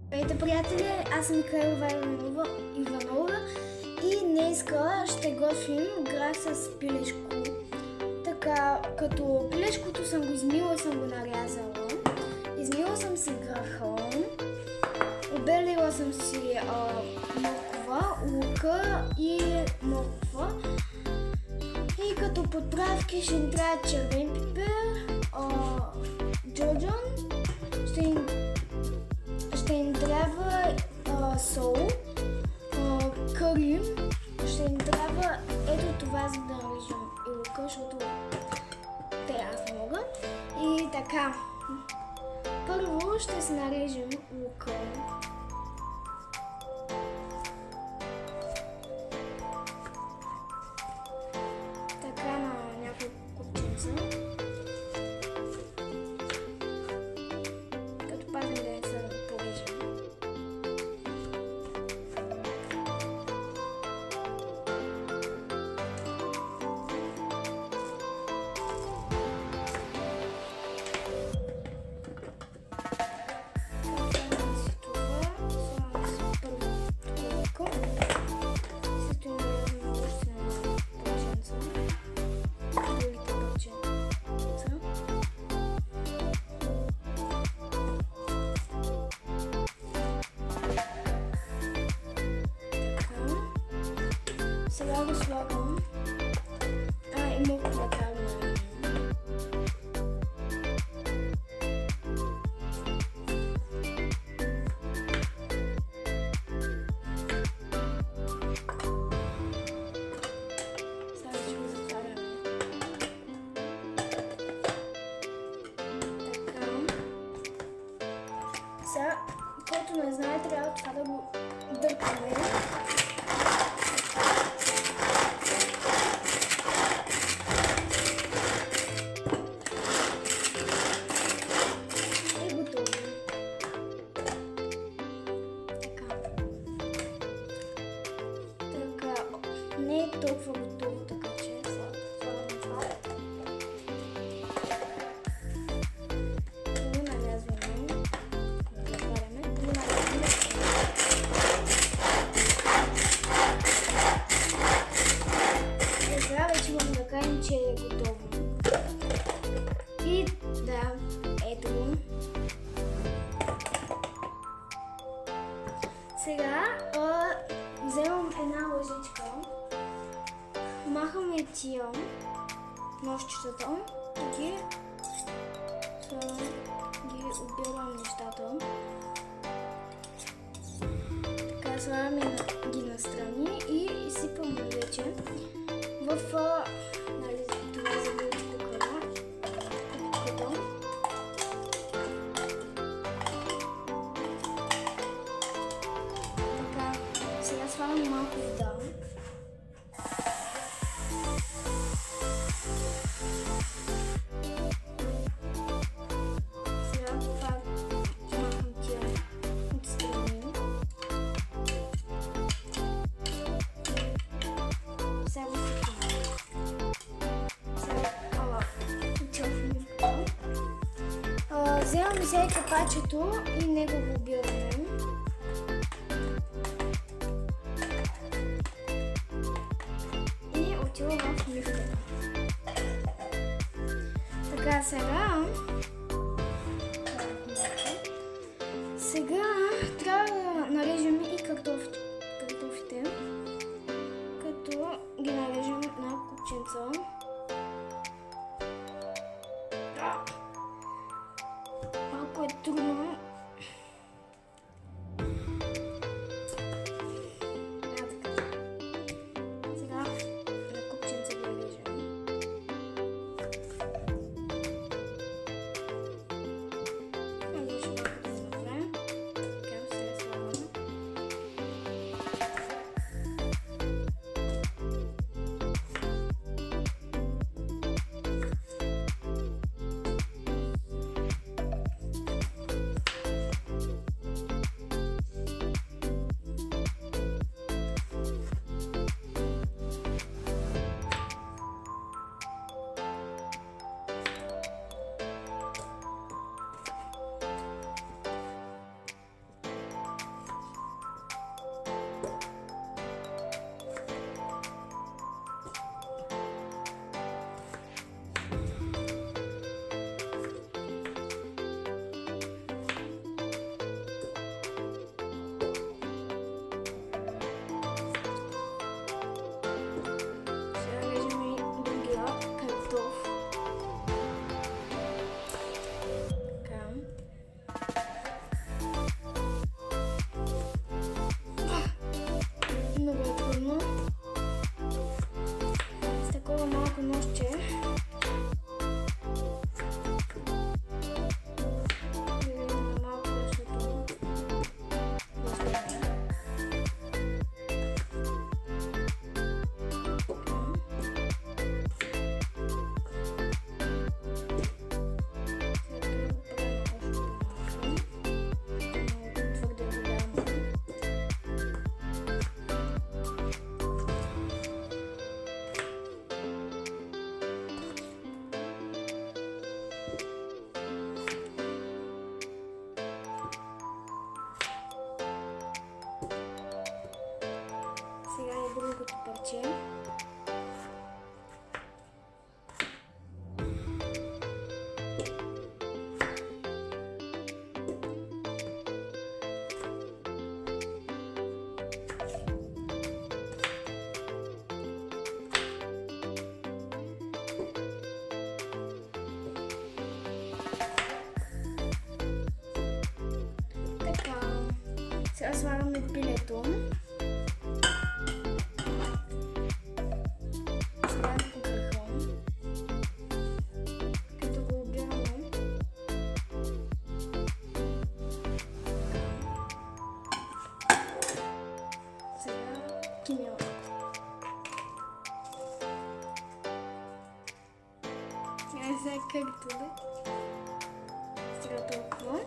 Здравейте, приятели! Аз съм Михайлова Иванова и днеска ще готвим грах с пилешко. Така, като пилешкото съм го измила и съм го нарязала. Измила съм си граха, обелила съм си моркова, лука и морква. И като подправки ще ни трябва червен пипер, джоджон, ще ни трябва сол, кари, ще ни трябва ето това, за да нарежем и лука, защото те аз не мога. И така, първо ще си нарежем лука. Така на няколко купчинца. Като пазим да не се порежем. Сега го слагам и моркова трябва да нарежем. Сега ще го затваряме. Така. Сега, който не знае, трябва това да го дърпаме. Не е толкова готово, така че слагам това. Го нарязваме. Затваряме. Го нарязваме. Сега вече можем да кажем, че е готово. И да, ето го. Сега вземам една лъжичка. Махаме тия ножчетата и ги отбирам нещата. Така слагаме ги настрани и изсипаме вече в това забълчко кръга. Така, сега слагаме малко вода. Вземаме сега капачето и него го обираме. И отива в мивката. Така, сега трябва да нарежем и картофите, като ги нарежем на купчинца. Малко е трудно. Така. Сега на купчинца ги режем. Сега слагаме пилето. Сега по върха. Като го обираме. Сега киньор. Сега както да. Сега толкова.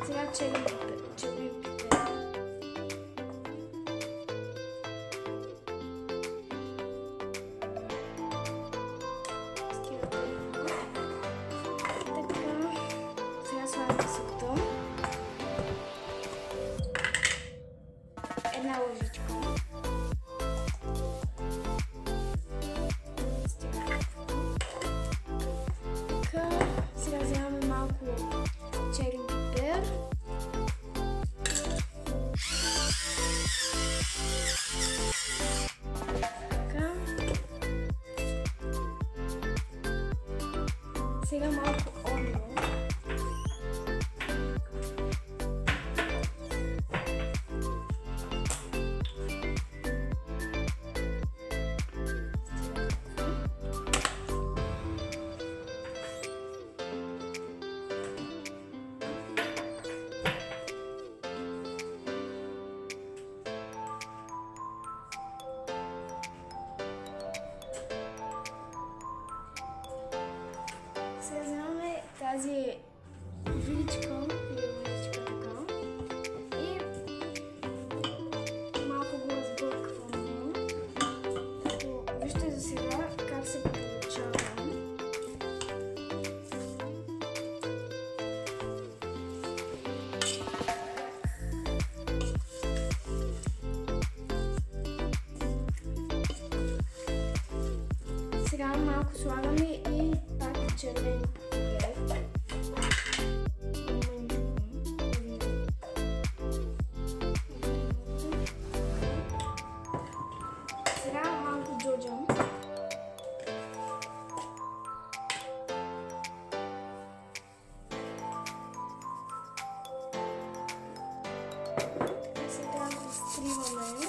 Сега черен пипер. Сега слагаме солта. Една лъжичка. Сега вземаме малко черен пипер. Така. Сега малко олио. Сега вземаме тази виличка или лъжичка така и малко го разбъркваме. Като вижте за сега как се получава. Сега малко слагаме и пак червен пипер. Сега малко джоджам. Сега го стриваме.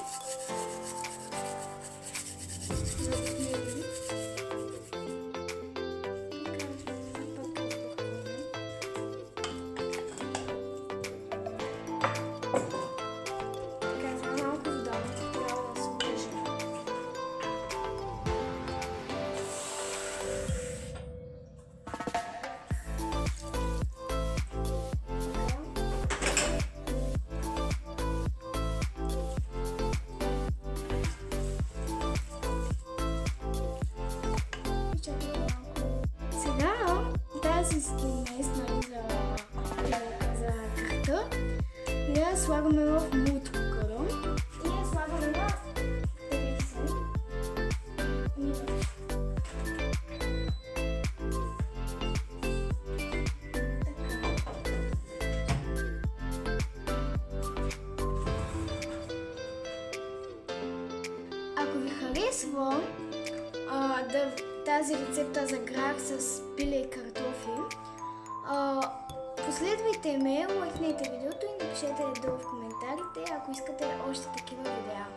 Тази смес за кръста я слагаме в мултикукъра и я слагаме на 30 минути. Ако ви харесва тази рецепта за грах с пиле и картофи, последвайте ме, лайкнете видеото и напишете долу в коментарите, ако искате още такива видеа.